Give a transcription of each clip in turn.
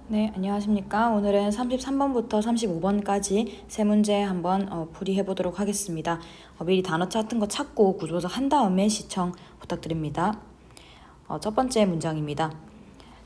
네, 안녕하십니까. 오늘은 33번부터 35번까지 세 문제 한번 풀이해 보도록 하겠습니다. 미리 단어 같은 거 찾고 구조서 한 다음에 시청 부탁드립니다. 첫 번째 문장입니다.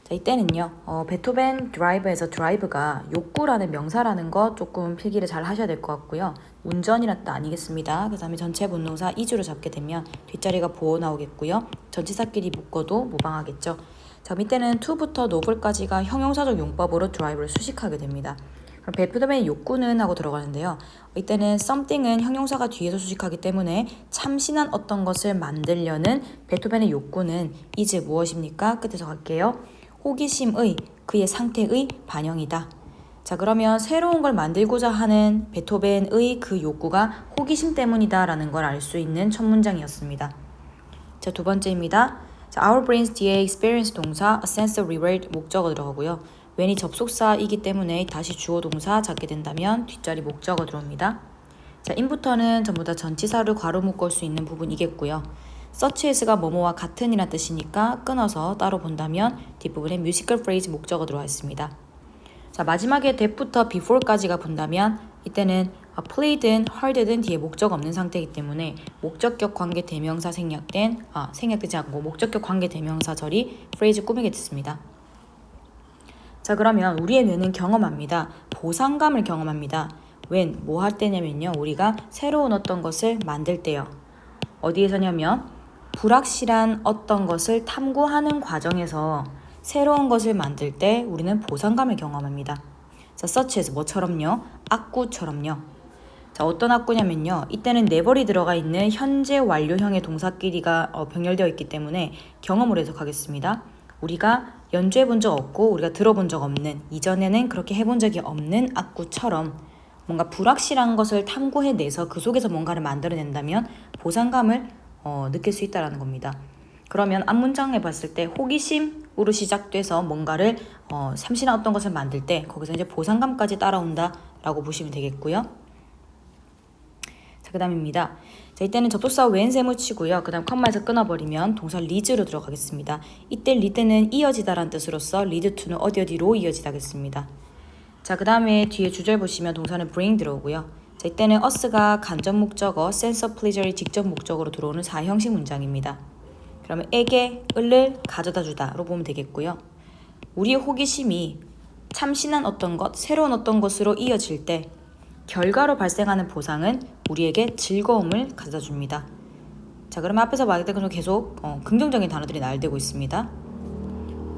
자, 이때는요, 베토벤 드라이브에서 드라이브가 욕구라는 명사라는 거 조금 필기를 잘 하셔야 될 것 같고요. 운전이란 뜻 아니겠습니다. 그 다음에 전체 분동사 이주로 잡게 되면 뒷자리가 보어 나오겠고요. 전치사끼리 묶어도 무방하겠죠. 자, 밑에는 to부터 noble까지가 형용사적 용법으로 드라이브를 수식하게 됩니다. 그럼 베토벤의 욕구는 하고 들어가는데요. 이때는 something은 형용사가 뒤에서 수식하기 때문에 참신한 어떤 것을 만들려는 베토벤의 욕구는 is 무엇입니까? 끝에서 갈게요. 호기심의, 그의 상태의 반영이다. 자, 그러면 새로운 걸 만들고자 하는 베토벤의 그 욕구가 호기심 때문이다 라는 걸 알 수 있는 첫 문장이었습니다. 자, 두 번째입니다. 자, our brains 뒤에 experience 동사, a sense of reward 목적어 들어가고요. when이 접속사이기 때문에 다시 주어 동사 잡게 된다면 뒷자리 목적어 들어옵니다. 자, in부터는 전부 다 전치사를 괄호 묶을 수 있는 부분이겠고요. such as가 뭐뭐와 같은 이란 뜻이니까 끊어서 따로 본다면 뒷부분에 musical phrase 목적어 들어와 있습니다. 자, 마지막에 that부터 before까지가 본다면 이때는 play든 hard든 뒤에 목적 없는 상태이기 때문에 목적격 관계 대명사 생략되지 않고 목적격 관계 대명사절이 phrase 꾸미게 됐습니다. 자, 그러면 우리의 뇌는 경험합니다. 보상감을 경험합니다. when 뭐 할 때냐면요, 우리가 새로운 어떤 것을 만들 때요. 어디에서냐면 불확실한 어떤 것을 탐구하는 과정에서 새로운 것을 만들 때 우리는 보상감을 경험합니다. 자, such as 뭐처럼요? 악구처럼요. 자, 어떤 악구냐면요, 이때는 never이 들어가 있는 현재 완료형의 동사끼리가 병렬되어 있기 때문에 경험으로 해석하겠습니다. 우리가 연주해 본 적 없고 우리가 들어본 적 없는, 이전에는 그렇게 해본 적이 없는 악구처럼 뭔가 불확실한 것을 탐구해내서 그 속에서 뭔가를 만들어낸다면 보상감을 느낄 수 있다는 겁니다. 그러면 앞문장에 봤을 때 호기심으로 시작돼서 뭔가를 참신한 어떤 것을 만들 때 거기서 이제 보상감까지 따라온다 라고 보시면 되겠고요. 자, 그 다음입니다. 자, 이때는 접속사 when 세무치고요. 그 다음 컴마에서 끊어버리면 동사 leads로 들어가겠습니다. 이때 lead는 이어지다라는 뜻으로서 lead to는 어디로 이어지다겠습니다. 자, 그 다음에 뒤에 주절 보시면 동사는 bring 들어오고요. 자, 이때는 us가 간접 목적어, sense of pleasure이 직접 목적으로 들어오는 4형식 문장입니다. 그러면 에게, 을을 가져다 주다로 보면 되겠고요. 우리의 호기심이 참신한 어떤 것, 새로운 어떤 것으로 이어질 때 결과로 발생하는 보상은 우리에게 즐거움을 가져다 줍니다. 자, 그러면 앞에서 말했던 것처럼 계속 긍정적인 단어들이 나열되고 있습니다.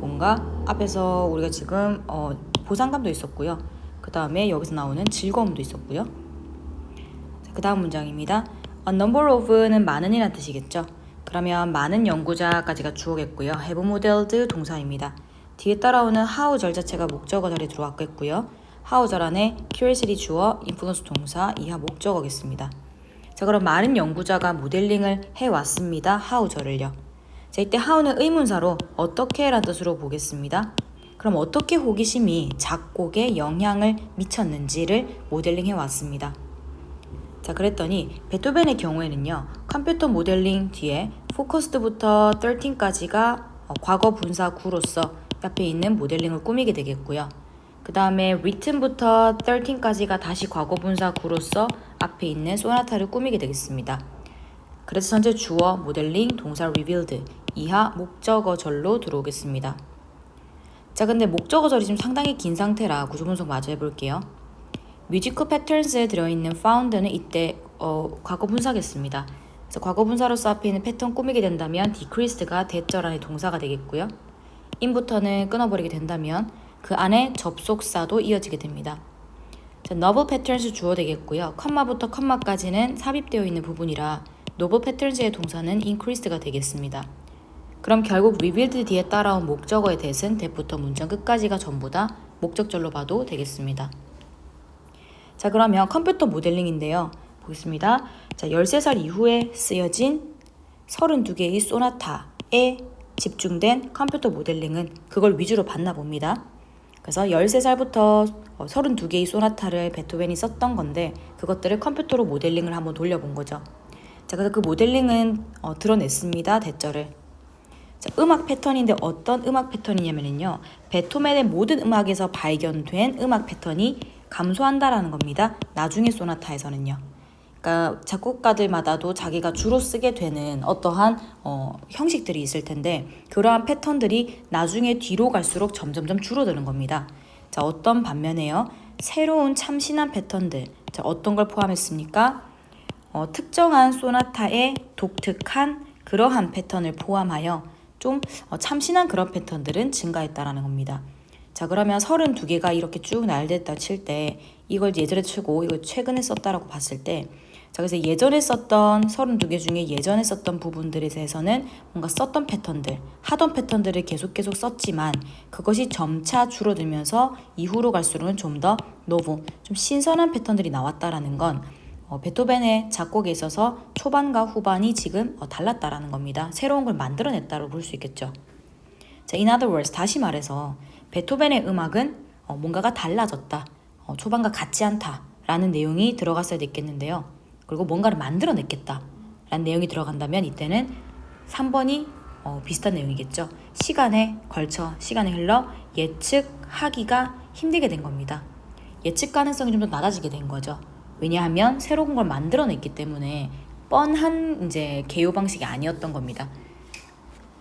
뭔가 앞에서 우리가 지금 보상감도 있었고요. 그 다음에 여기서 나오는 즐거움도 있었고요. 그 다음 문장입니다. A number of는 많은이라는 뜻이겠죠. 그러면 많은 연구자까지가 주어겠고요. have modeled 동사입니다. 뒤에 따라오는 how 절 자체가 목적어 자리에 들어왔겠고요. how 절 안에 curiosity 주어, influence 동사, 이하 목적어겠습니다. 자, 그럼 많은 연구자가 모델링을 해왔습니다. how 절을요. 자, 이때 how는 의문사로 어떻게 라는 뜻으로 보겠습니다. 그럼 어떻게 호기심이 작곡에 영향을 미쳤는지를 모델링 해왔습니다. 자, 그랬더니 베토벤의 경우에는요, 컴퓨터 모델링 뒤에 focused부터 13까지가 과거 분사 구로서 옆에 있는 모델링을 꾸미게 되겠고요. 그 다음에 written부터 13까지가 다시 과거 분사 구로서 앞에 있는 소나타를 꾸미게 되겠습니다. 그래서 전체 주어, 모델링, 동사 revealed, 이하 목적어절로 들어오겠습니다. 자, 근데 목적어절이 좀 상당히 긴 상태라 구조 분석 마저 해볼게요. 뮤지컬 패턴스에 들어있는 found는 이때 과거 분사겠습니다. 그래서 과거 분사로서 앞에 있는 패턴 꾸미게 된다면 decreased가 대절 안에 동사가 되겠고요. in부터는 끊어버리게 된다면 그 안에 접속사도 이어지게 됩니다. 자, novel patterns 주어 되겠고요. 컴마부터 컴마까지는 삽입되어 있는 부분이라 novel patterns의 동사는 increased가 되겠습니다. 그럼 결국 revealed 뒤에 따라온 목적어의 that은 that부터 문장 끝까지가 전부 다 목적절로 봐도 되겠습니다. 자, 그러면 컴퓨터 모델링인데요. 보겠습니다. 자, 13살 이후에 쓰여진 32개의 소나타에 집중된 컴퓨터 모델링은 그걸 위주로 봤나 봅니다. 그래서 13살부터 32개의 소나타를 베토벤이 썼던 건데 그것들을 컴퓨터로 모델링을 한번 돌려본 거죠. 자, 그래서 그 모델링은 드러냈습니다. 대절을. 자, 음악 패턴인데 어떤 음악 패턴이냐면요. 베토벤의 모든 음악에서 발견된 음악 패턴이 감소한다라는 겁니다. 나중에 소나타에서는요. 그러니까 작곡가들마다도 자기가 주로 쓰게 되는 어떠한 형식들이 있을 텐데 그러한 패턴들이 나중에 뒤로 갈수록 점점점 줄어드는 겁니다. 자, 어떤 반면에요. 새로운 참신한 패턴들. 자, 어떤 걸 포함했습니까? 특정한 소나타의 독특한 그러한 패턴을 포함하여 좀 참신한 그런 패턴들은 증가했다라는 겁니다. 자, 그러면 32개가 이렇게 쭉 나열됐다 칠 때 이걸 예전에 치고 이걸 최근에 썼다라고 봤을 때 자, 그래서 예전에 썼던 32개 중에 예전에 썼던 부분들에 대해서는 뭔가 썼던 패턴들, 하던 패턴들을 계속 썼지만 그것이 점차 줄어들면서 이후로 갈수록은 좀 더 노브, 좀 신선한 패턴들이 나왔다라는 건 베토벤의 작곡에 있어서 초반과 후반이 지금 달랐다라는 겁니다. 새로운 걸 만들어냈다고 볼 수 있겠죠. 자, in other words, 다시 말해서 베토벤의 음악은 뭔가가 달라졌다. 초반과 같지 않다라는 내용이 들어갔어야 됐겠는데요. 그리고 뭔가를 만들어냈겠다 라는 내용이 들어간다면 이때는 3번이 비슷한 내용이겠죠. 시간에 흘러 예측하기가 힘들게 된 겁니다. 예측 가능성이 좀 더 낮아지게 된 거죠. 왜냐하면 새로운 걸 만들어냈기 때문에 뻔한 이제 개요 방식이 아니었던 겁니다.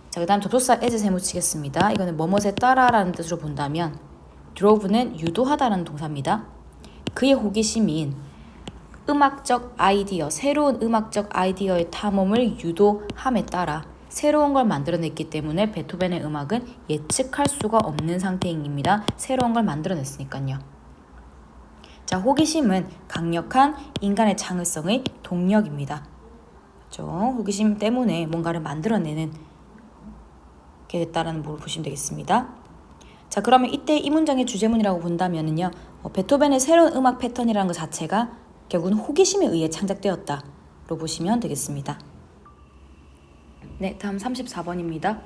자, 그 다음 접속사 as 세무 치겠습니다. 이거는 뭐뭇에 따라라는 뜻으로 본다면 drove는 유도하다라는 동사입니다. 그의 호기심인 음악적 아이디어, 새로운 음악적 아이디어의 탐험을 유도함에 따라 새로운 걸 만들어냈기 때문에 베토벤의 음악은 예측할 수가 없는 상태입니다. 새로운 걸 만들어냈으니까요. 자, 호기심은 강력한 인간의 창의성의 동력입니다. 그렇죠? 호기심 때문에 뭔가를 만들어내는 게 됐다라는 걸 보시면 되겠습니다. 자, 그러면 이때 이 문장의 주제문이라고 본다면은요, 베토벤의 새로운 음악 패턴이라는 것 자체가 결국은 호기심에 의해 창작되었다로 보시면 되겠습니다. 네, 다음 34번입니다.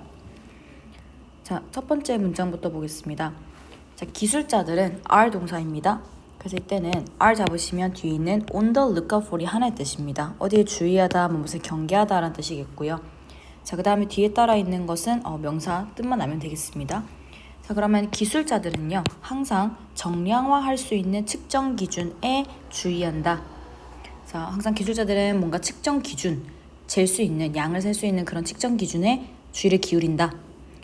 자, 첫 번째 문장부터 보겠습니다. 자, 기술자들은 are 동사입니다. 그래서 이때는 are 잡으시면 뒤에 있는 on the lookout for이 하나의 뜻입니다. 어디에 주의하다, 무엇을 경계하다라는 뜻이겠고요. 자, 그 다음에 뒤에 따라 있는 것은 명사 뜻만 알면 되겠습니다. 자, 그러면 기술자들은요, 항상 정량화할 수 있는 측정 기준에 주의한다. 자, 항상 기술자들은 뭔가 측정 기준, 잴 수 있는, 양을 셀 수 있는 그런 측정 기준에 주의를 기울인다.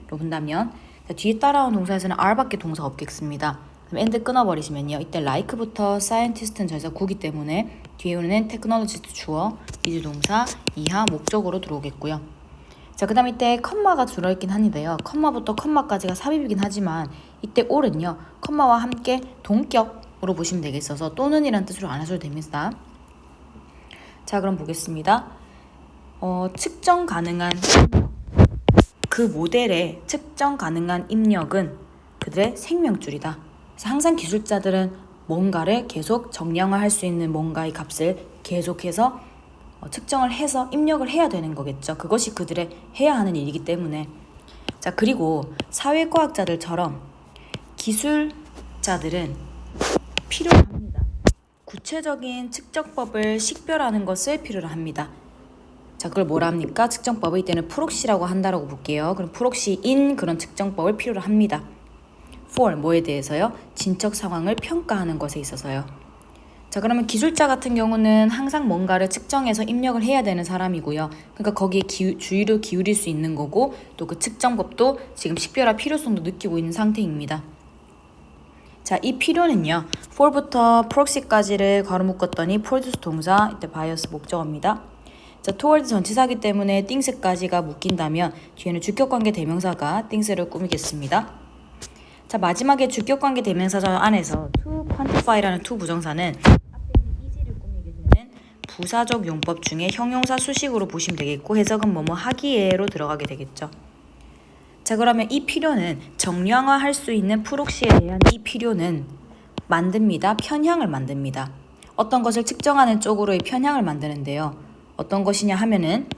로 본다면, 자, 뒤에 따라온 동사에서는 R밖에 동사가 없겠습니다. 그럼 and 끊어버리시면요, 이때 like부터 scientist는 전사 구기 때문에 뒤에 오는 technologist 주어, is 동사, 이하 목적으로 들어오겠고요. 자, 그 다음 이때 컴마가 들어있긴 하는데요. 컴마부터 컴마까지가 삽입이긴 하지만 이때 all은요, 컴마와 함께 동격으로 보시면 되겠어서 또는 이란 뜻으로 안 하셔도 됩니다. 자, 그럼 보겠습니다. 측정 가능한 그 모델의 측정 가능한 입력은 그들의 생명줄이다. 그래서 항상 기술자들은 뭔가를 계속 정량화할 수 있는 뭔가의 값을 계속해서 측정을 해서 입력을 해야 되는 거겠죠. 그것이 그들의 해야 하는 일이기 때문에. 자, 그리고 사회과학자들처럼 기술자들은 필요합니다. 구체적인 측정법을 식별하는 것을 필요로 합니다. 자, 그걸 뭐라 합니까? 측정법을 이때는 프록시라고 한다라고 볼게요. 그럼 프록시인 그런 측정법을 필요로 합니다. for 뭐에 대해서요? 진척 상황을 평가하는 것에 있어서요. 자, 그러면 기술자 같은 경우는 항상 뭔가를 측정해서 입력을 해야 되는 사람이고요. 그러니까 거기에 주의를 기울일 수 있는 거고 또 그 측정법도 지금 식별할 필요성도 느끼고 있는 상태입니다. 자, 이 필요는요, for부터 proxy까지를 괄호 묶었더니 produce 동사, 이때 bias 목적어입니다. 자, toward 전치사기 때문에 things까지가 묶인다면 뒤에는 주격관계 대명사가 things를 꾸미겠습니다. 자, 마지막에 주격관계 대명사절 안에서 to quantify라는 to 부정사는 앞에 있는 is를 꾸미게 되는 부사적 용법 중에 형용사 수식으로 보시면 되겠고 해석은 뭐뭐 하기에로 들어가게 되겠죠. 자, 그러면 이 필요는 정량화할 수 있는 프록시에 대한 이 필요는 만듭니다. 편향을 만듭니다. 어떤 것을 측정하는 쪽으로의 편향을 만드는데요. 어떤 것이냐 하면은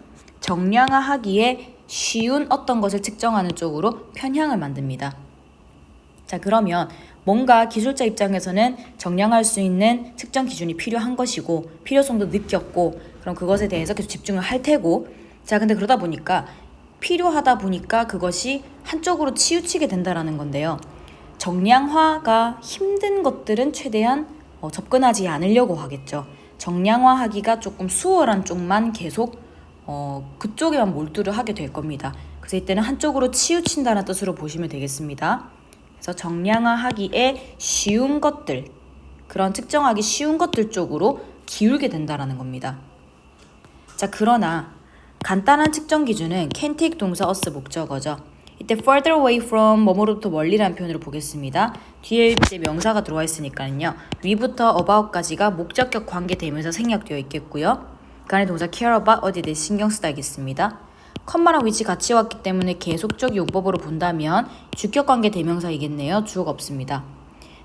정량화하기에 쉬운 어떤 것을 측정하는 쪽으로 편향을 만듭니다. 자, 그러면 뭔가 기술자 입장에서는 정량할 수 있는 측정 기준이 필요한 것이고 필요성도 느꼈고 그럼 그것에 대해서 계속 집중을 할 테고 자, 근데 그러다 보니까 필요하다 보니까 그것이 한쪽으로 치우치게 된다라는 건데요. 정량화가 힘든 것들은 최대한 접근하지 않으려고 하겠죠. 정량화하기가 조금 수월한 쪽만 계속 그쪽에만 몰두를 하게 될 겁니다. 그래서 이때는 한쪽으로 치우친다는 뜻으로 보시면 되겠습니다. 그래서 정량화하기에 쉬운 것들, 그런 측정하기 쉬운 것들 쪽으로 기울게 된다라는 겁니다. 자, 그러나 간단한 측정 기준은 can take 동사 us 목적어죠. 이때 further away from 뭐뭐로부터 멀리라는 표현으로 보겠습니다. 뒤에 이제 명사가 들어와 있으니까요. 위부터 about까지가 목적격 관계 되면서 생략되어 있겠고요. 그 안에 동사 care about 어디에 대해 신경 쓰다겠습니다. 컴마랑 위치 같이 왔기 때문에 계속적 용법으로 본다면 주격 관계 대명사이겠네요. 주어가 없습니다.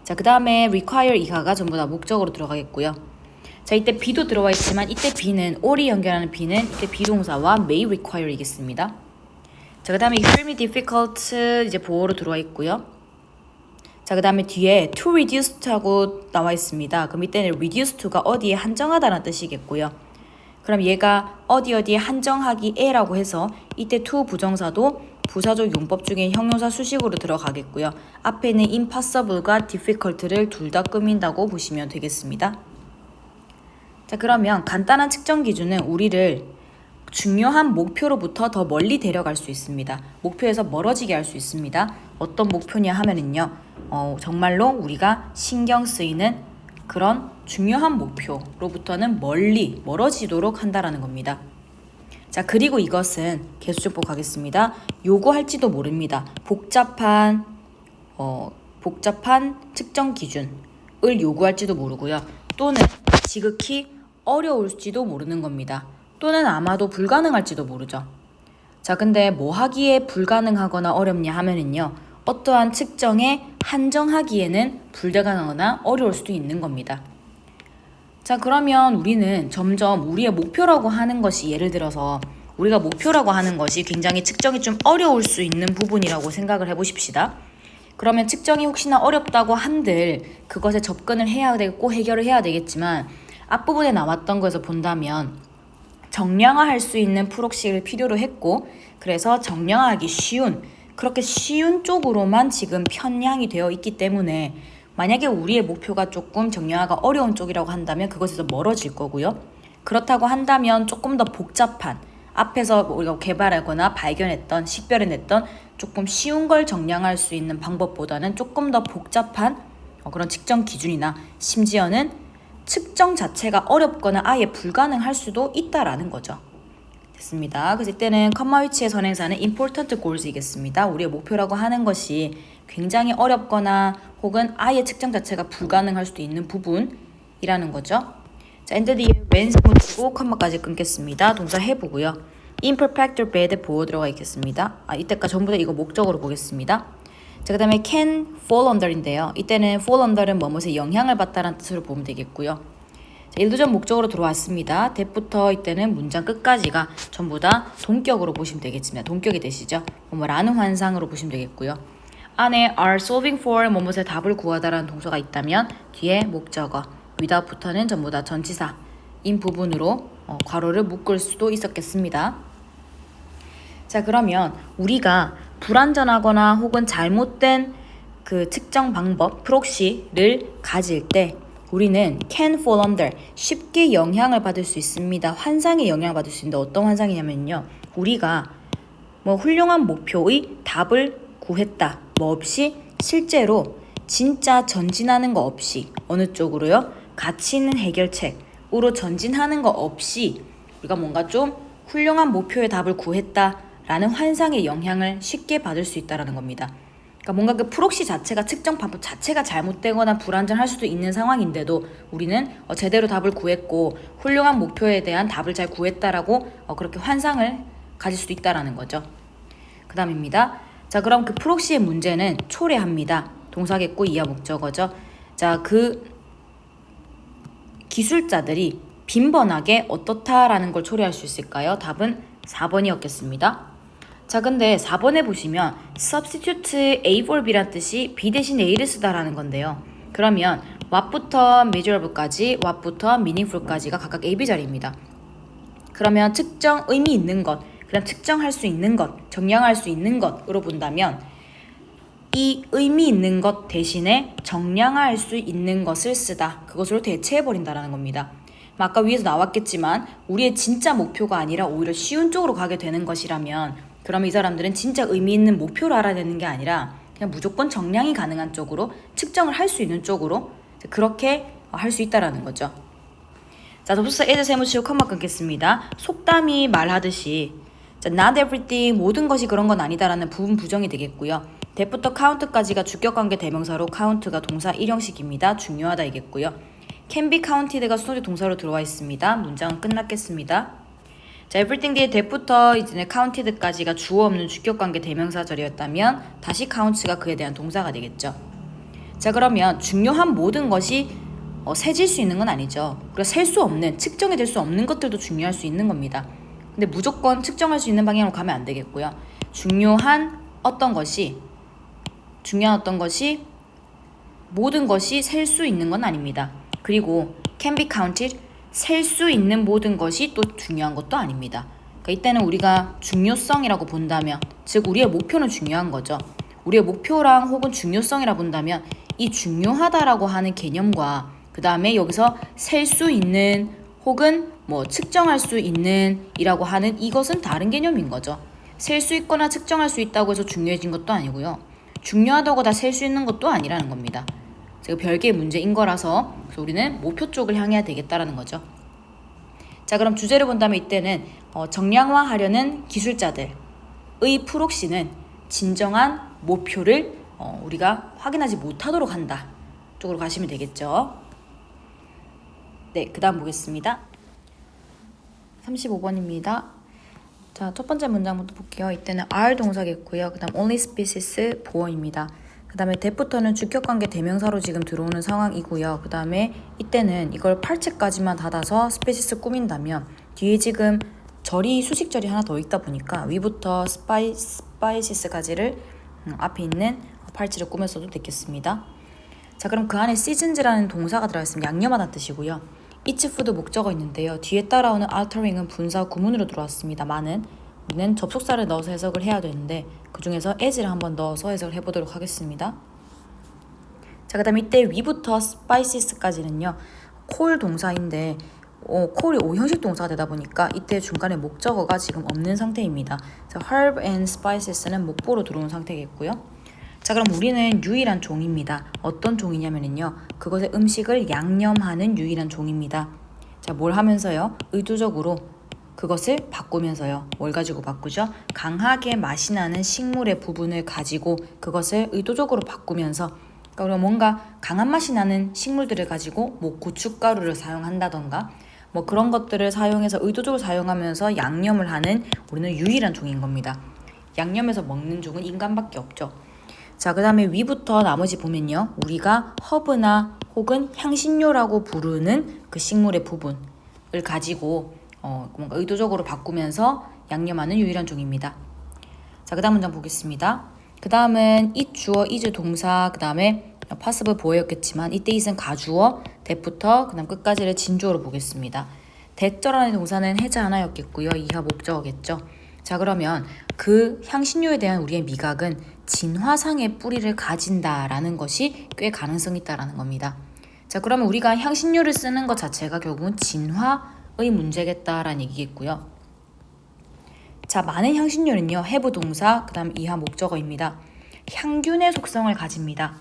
자, 그 다음에 require 이하가 전부 다 목적으로 들어가겠고요. 자, 이때 be도 들어와 있지만 이때 be는 al이 연결하는 be는 이때 비동사와 may require 이겠습니다. 자, 그 다음에 extremely difficult 이제 보어로 들어와 있고요. 자, 그 다음에 뒤에 to reduce to하고 나와 있습니다. 그럼 이때는 reduce to가 어디에 한정하다는 뜻이겠고요. 그럼 얘가 어디에 한정하기에라고 해서 이때 to 부정사도 부사적 용법 중에 형용사 수식으로 들어가겠고요. 앞에 있는 impossible과 difficult를 둘 다 꾸민다고 보시면 되겠습니다. 자, 그러면 간단한 측정 기준은 우리를 중요한 목표로부터 더 멀리 데려갈 수 있습니다. 목표에서 멀어지게 할 수 있습니다. 어떤 목표냐 하면은요, 정말로 우리가 신경 쓰이는 그런 중요한 목표로부터는 멀어지도록 한다라는 겁니다. 자, 그리고 이것은 개수정법 가겠습니다. 요구할지도 모릅니다. 복잡한 측정 기준을 요구할지도 모르고요. 또는 지극히 어려울지도 모르는 겁니다. 또는 아마도 불가능할지도 모르죠. 자, 근데 뭐 하기에 불가능하거나 어렵냐 하면은요, 어떠한 측정에 한정하기에는 불가능하거나 어려울 수도 있는 겁니다. 자, 그러면 우리는 점점 우리의 목표라고 하는 것이, 예를 들어서 우리가 목표라고 하는 것이 굉장히 측정이 좀 어려울 수 있는 부분이라고 생각을 해보십시다. 그러면 측정이 혹시나 어렵다고 한들 그것에 접근을 해야 되고 해결을 해야 되겠지만, 앞부분에 나왔던 것에서 본다면 정량화할 수 있는 프록시를 필요로 했고, 그래서 정량화하기 쉬운, 그렇게 쉬운 쪽으로만 지금 편향이 되어 있기 때문에 만약에 우리의 목표가 조금 정량화가 어려운 쪽이라고 한다면 그것에서 멀어질 거고요. 그렇다고 한다면 조금 더 복잡한, 앞에서 우리가 개발하거나 발견했던, 식별해냈던 조금 쉬운 걸 정량할 수 있는 방법보다는 조금 더 복잡한 그런 측정 기준이나 심지어는 측정 자체가 어렵거나 아예 불가능할 수도 있다라는 거죠. 됐습니다. 그래서 이때는 컴마 위치의 선행사는 important goals이겠습니다. 우리의 목표라고 하는 것이 굉장히 어렵거나 혹은 아예 측정 자체가 불가능할 수도 있는 부분이라는 거죠. 자, and 뒤에 when 세모치고 컴마까지 끊겠습니다. 동사 해보고요. imperfect or bad 보호 들어가 있겠습니다. 이때까지 전부 다 이거 목적으로 보겠습니다. 자, 그 다음에 can fall under인데요. 이때는 fall under는 뭐뭐에 영향을 받다라는 뜻으로 보면 되겠고요. 자, 일도전 목적으로 들어왔습니다. that부터 이때는 문장 끝까지가 전부 다 동격으로 보시면 되겠습니다. 동격이 되시죠? 뭐뭐라는 환상으로 보시면 되겠고요. 안에 are solving for 뭐뭐의 답을 구하다라는 동사가 있다면 뒤에 목적어, without부터는 전부 다 전치사인 부분으로 괄호를 묶을 수도 있었겠습니다. 자, 그러면 우리가 불완전하거나 혹은 잘못된 그 측정 방법, 프록시를 가질 때 우리는 can fall under, 쉽게 영향을 받을 수 있습니다. 환상에 영향을 받을 수 있는데 어떤 환상이냐면요, 우리가 뭐 훌륭한 목표의 답을 구했다, 뭐 없이 실제로 진짜 전진하는 거 없이 어느 쪽으로요? 가치 있는 해결책으로 전진하는 거 없이 우리가 뭔가 좀 훌륭한 목표의 답을 구했다라는 환상의 영향을 쉽게 받을 수 있다는 겁니다. 그러니까 뭔가 그 프록시 자체가 측정 방법 자체가 잘못되거나 불완전할 수도 있는 상황인데도 우리는 제대로 답을 구했고 훌륭한 목표에 대한 답을 잘 구했다라고 그렇게 환상을 가질 수도 있다는 거죠. 그 다음입니다. 자, 그럼 그 프록시의 문제는 초래합니다. 동사겠고 이하 목적어죠. 자, 그 기술자들이 빈번하게 어떻다라는 걸 초래할 수 있을까요? 답은 4번이었겠습니다. 자, 근데 4번에 보시면 substitute A for B란 뜻이 B 대신 A를 쓰다라는 건데요. 그러면 what부터 measurable까지, what부터 meaningful까지가 각각 A, B 자리입니다. 그러면 측정 의미 있는 것, 그다음 측정할 수 있는 것, 정량할 수 있는 것으로 본다면 이 의미 있는 것 대신에 정량할 수 있는 것을 쓰다. 그것으로 대체해버린다라는 겁니다. 아까 위에서 나왔겠지만 우리의 진짜 목표가 아니라 오히려 쉬운 쪽으로 가게 되는 것이라면 그러면 이 사람들은 진짜 의미 있는 목표를 알아내는 게 아니라 그냥 무조건 정량이 가능한 쪽으로 측정을 할 수 있는 쪽으로 그렇게 할 수 있다라는 거죠. 자, 접속사 as 세무치고 컴마 끊겠습니다. 속담이 말하듯이 자, not everything 모든 것이 그런 건 아니다라는 부분 부정이 되겠고요. that부터 count까지가 주격관계 대명사로 count가 동사 1형식입니다. 중요하다 이겠고요. can be counted가 수동적 동사로 들어와 있습니다. 문장은 끝났겠습니다. 자, everything 뒤에 that부터 이제 counted까지가 주어 없는 주격관계 대명사절이었다면 다시 count가 그에 대한 동사가 되겠죠. 자, 그러면 중요한 모든 것이 세질 수 있는 건 아니죠. 그리고 셀 수 없는, 측정이 될 수 없는 것들도 중요할 수 있는 겁니다. 근데 무조건 측정할 수 있는 방향으로 가면 안 되겠고요. 중요한 어떤 것이 모든 것이 셀 수 있는 건 아닙니다. 그리고 can be counted, 셀 수 있는 모든 것이 또 중요한 것도 아닙니다. 그러니까 이때는 우리가 중요성이라고 본다면, 즉 우리의 목표는 중요한 거죠. 우리의 목표랑 혹은 중요성이라 본다면 이 중요하다라고 하는 개념과 그 다음에 여기서 셀 수 있는 혹은 측정할 수 있는 이라고 하는 이것은 다른 개념인 거죠. 셀 수 있거나 측정할 수 있다고 해서 중요해진 것도 아니고요. 중요하다고 다 셀 수 있는 것도 아니라는 겁니다. 제가 별개의 문제인 거라서 그래서 우리는 목표 쪽을 향해야 되겠다라는 거죠. 자, 그럼 주제를 본다면 이때는 정량화하려는 기술자들의 프록시는 진정한 목표를 우리가 확인하지 못하도록 한다 쪽으로 가시면 되겠죠. 네, 그 다음 보겠습니다. 35번입니다. 자, 첫 번째 문장부터 볼게요. 이때는 are 동사겠고요. 그 다음 only species 보어입니다. 그 다음에 that부터는 주격관계 대명사로 지금 들어오는 상황이고요. 그 다음에 이때는 이걸 8채까지만 닫아서 species 꾸민다면 뒤에 지금 절이 수식절이 하나 더 있다 보니까 위부터 spices까지를 앞에 있는 8채를 꾸몄어도 되겠습니다. 자, 그럼 그 안에 seasons라는 동사가 들어가 있으면 양념하다는 뜻이고요. each food 목적어 있는데요. 뒤에 따라오는 altering은 분사 구문으로 들어왔습니다만은 우리는 접속사를 넣어서 해석을 해야 되는데 그 중에서 as를 한번 넣어서 해석을 해보도록 하겠습니다. 자, 그 다음에 이때 위부터 spices까지는요. call 동사인데 call이 5형식 동사가 되다 보니까 이때 중간에 목적어가 지금 없는 상태입니다. 자, herb and spices는 목보로 들어온 상태겠고요. 자, 그럼 우리는 유일한 종입니다. 어떤 종이냐면요. 그것의 음식을 양념하는 유일한 종입니다. 자, 뭘 하면서요? 의도적으로 그것을 바꾸면서요. 뭘 가지고 바꾸죠? 강하게 맛이 나는 식물의 부분을 가지고 그것을 의도적으로 바꾸면서 그러니까 뭔가 강한 맛이 나는 식물들을 가지고 고춧가루를 사용한다던가 그런 것들을 사용해서 의도적으로 사용하면서 양념을 하는 우리는 유일한 종인 겁니다. 양념해서 먹는 종은 인간밖에 없죠. 자, 그 다음에 위부터 나머지 보면요. 우리가 허브나 혹은 향신료라고 부르는 그 식물의 부분을 가지고 뭔가 의도적으로 바꾸면서 양념하는 유일한 종입니다. 자, 그 다음 문장 보겠습니다. 그 다음은 it 주어, is 동사, 그 다음에 passive 보어였겠지만 이때 it은 가주어, that부터 그 다음 끝까지를 진주어로 보겠습니다. that절하는 동사는 해자 하나였겠고요. 이하 목적어겠죠. 자, 그러면 그 향신료에 대한 우리의 미각은 진화상의 뿌리를 가진다라는 것이 꽤 가능성이 있다라는 겁니다. 자, 그러면 우리가 향신료를 쓰는 것 자체가 결국은 진화의 문제겠다라는 얘기겠고요. 자, 많은 향신료는요. have 동사, 그 다음 이하 목적어입니다. 향균의 속성을 가집니다.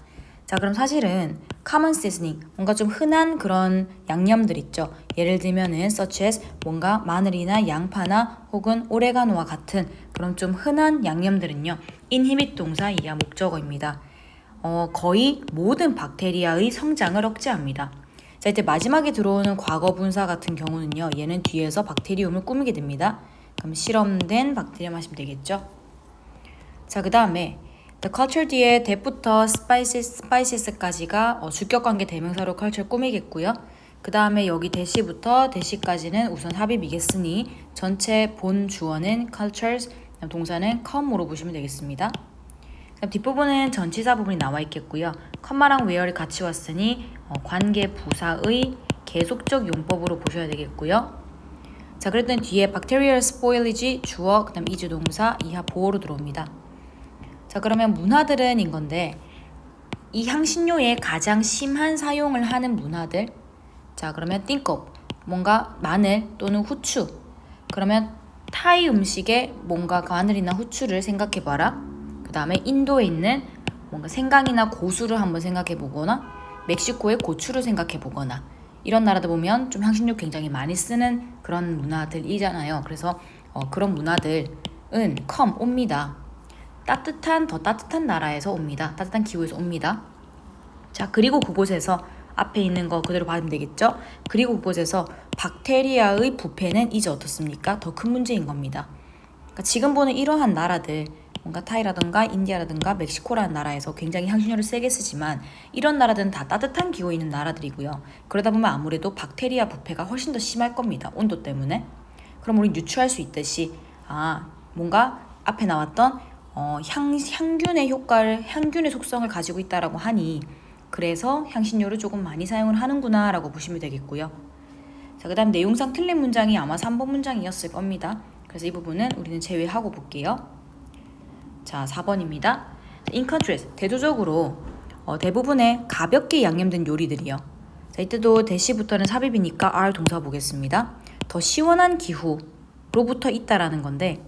자, 그럼 사실은 common seasoning, 뭔가 좀 흔한 그런 양념들 있죠. 예를 들면은 such as 뭔가 마늘이나 양파나 혹은 오레가노와 같은 그런 좀 흔한 양념들은요. inhibit 동사 이하 목적어입니다. 거의 모든 박테리아의 성장을 억제합니다. 자, 이때 마지막에 들어오는 과거 분사 같은 경우는요. 얘는 뒤에서 박테리움을 꾸미게 됩니다. 그럼 실험된 박테리움 하시면 되겠죠. 자, 그 다음에 the culture 뒤에 that부터 spices까지가 주격관계 대명사로 culture 꾸미겠고요. 그 다음에 여기 대시부터 대시까지는 우선 합입이겠으니 전체 본 주어는 cultures, 동사는 come으로 보시면 되겠습니다. 그다음 뒷부분은 전치사 부분이 나와 있겠고요. 컴마랑 where이 같이 왔으니 관계 부사의 계속적 용법으로 보셔야 되겠고요. 자, 자, 그랬더니 뒤에 bacterial spoilage 주어, 그 다음 is 동사, 이하 보어로 들어옵니다. 자, 그러면 문화들은 인 건데 이 향신료의 가장 심한 사용을 하는 문화들. 자, 그러면 think of 뭔가 마늘 또는 후추. 그러면 타이 음식에 뭔가 마늘이나 후추를 생각해봐라. 그 다음에 인도에 있는 뭔가 생강이나 고수를 한번 생각해보거나 멕시코의 고추를 생각해보거나 이런 나라들 보면 좀 향신료 굉장히 많이 쓰는 그런 문화들이잖아요. 그래서 그런 문화들은 옵니다. 더 따뜻한 나라에서 옵니다. 따뜻한 기후에서 옵니다. 자, 그리고 그곳에서 앞에 있는 거 그대로 받으면 되겠죠? 그리고 그곳에서 박테리아의 부패는 이제 어떻습니까? 더 큰 문제인 겁니다. 그러니까 지금 보는 이러한 나라들, 뭔가 타이라든가 인디아라든가 멕시코라는 나라에서 굉장히 향신료를 세게 쓰지만 이런 나라들은 다 따뜻한 기후에 있는 나라들이고요. 그러다 보면 아무래도 박테리아 부패가 훨씬 더 심할 겁니다. 온도 때문에. 그럼 우리 유추할 수 있듯이 뭔가 앞에 나왔던 향균의 효과를, 향균의 속성을 가지고 있다라고 하니 그래서 향신료를 조금 많이 사용을 하는구나 라고 보시면 되겠고요. 자, 그 다음 내용상 틀린 문장이 아마 3번 문장이었을 겁니다. 그래서 이 부분은 우리는 제외하고 볼게요. 자, 4번입니다. In contrast, 대조적으로 대부분의 가볍게 양념된 요리들이요. 자, 이때도 대시부터는 삽입이니까 R 동사 보겠습니다. 더 시원한 기후로부터 있다라는 건데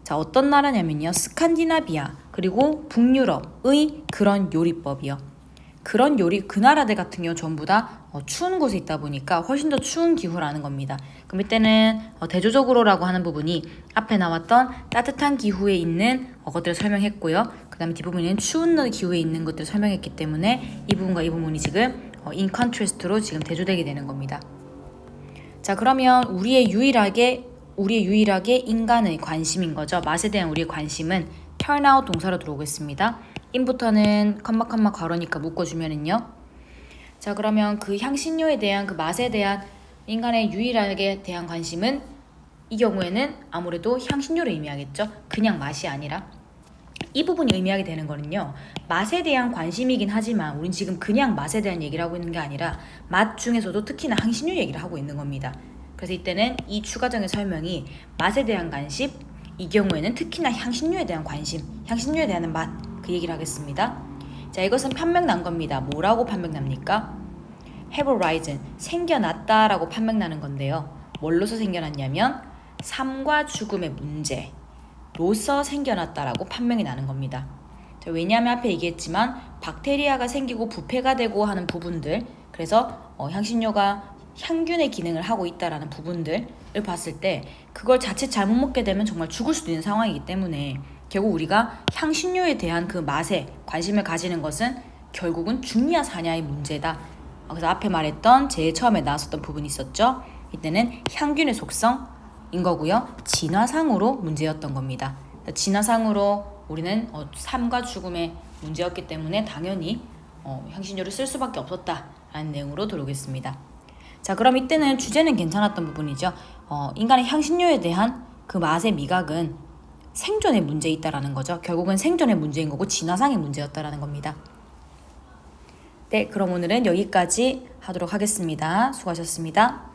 자, 어떤 나라냐면요. 스칸디나비아 그리고 북유럽의 그런 요리법이요. 그런 요리, 그 나라들 같은 경우 전부 다 추운 곳에 있다 보니까 훨씬 더 추운 기후라는 겁니다. 그럼 이때는 대조적으로라고 하는 부분이 앞에 나왔던 따뜻한 기후에 있는 것들을 설명했고요. 그 다음에 뒷부분에는 추운 기후에 있는 것들을 설명했기 때문에 이 부분과 이 부분이 지금 in contrast로 지금 대조되게 되는 겁니다. 자, 그러면 우리의 유일하게 인간의 관심인 거죠. 맛에 대한 우리의 관심은 turn out 동사로 들어오겠습니다. in부터는 컴마 괄호니까 묶어주면은요. 자, 그러면 그 향신료에 대한 그 맛에 대한 인간의 유일하게 대한 관심은 이 경우에는 아무래도 향신료를 의미하겠죠. 그냥 맛이 아니라. 이 부분이 의미하게 되는 거는요. 맛에 대한 관심이긴 하지만 우린 지금 그냥 맛에 대한 얘기를 하고 있는 게 아니라 맛 중에서도 특히나 향신료 얘기를 하고 있는 겁니다. 그래서 이때는 이 추가적인 설명이 맛에 대한 관심, 이 경우에는 특히나 향신료에 대한 관심, 향신료에 대한 맛, 그 얘기를 하겠습니다. 자, 이것은 판명난 겁니다. 뭐라고 판명납니까? have arisen, 생겨났다라고 판명나는 건데요. 뭘로서 생겨났냐면 삶과 죽음의 문제로서 생겨났다라고 판명이 나는 겁니다. 자, 왜냐하면 앞에 얘기했지만 박테리아가 생기고 부패가 되고 하는 부분들, 그래서 향신료가 향균의 기능을 하고 있다라는 부분들을 봤을 때 그걸 자칫 잘못 먹게 되면 정말 죽을 수도 있는 상황이기 때문에 결국 우리가 향신료에 대한 그 맛에 관심을 가지는 것은 결국은 죽냐 사냐의 문제다. 그래서 앞에 말했던 제일 처음에 나왔었던 부분이 있었죠. 이때는 향균의 속성인 거고요. 진화상으로 문제였던 겁니다. 진화상으로 우리는 삶과 죽음의 문제였기 때문에 당연히 향신료를 쓸 수밖에 없었다라는 내용으로 들어오겠습니다. 자, 그럼 이때는 주제는 괜찮았던 부분이죠. 인간의 향신료에 대한 그 맛의 미각은 생존의 문제에 있다라는 거죠. 결국은 생존의 문제인 거고 진화상의 문제였다라는 겁니다. 네, 그럼 오늘은 여기까지 하도록 하겠습니다. 수고하셨습니다.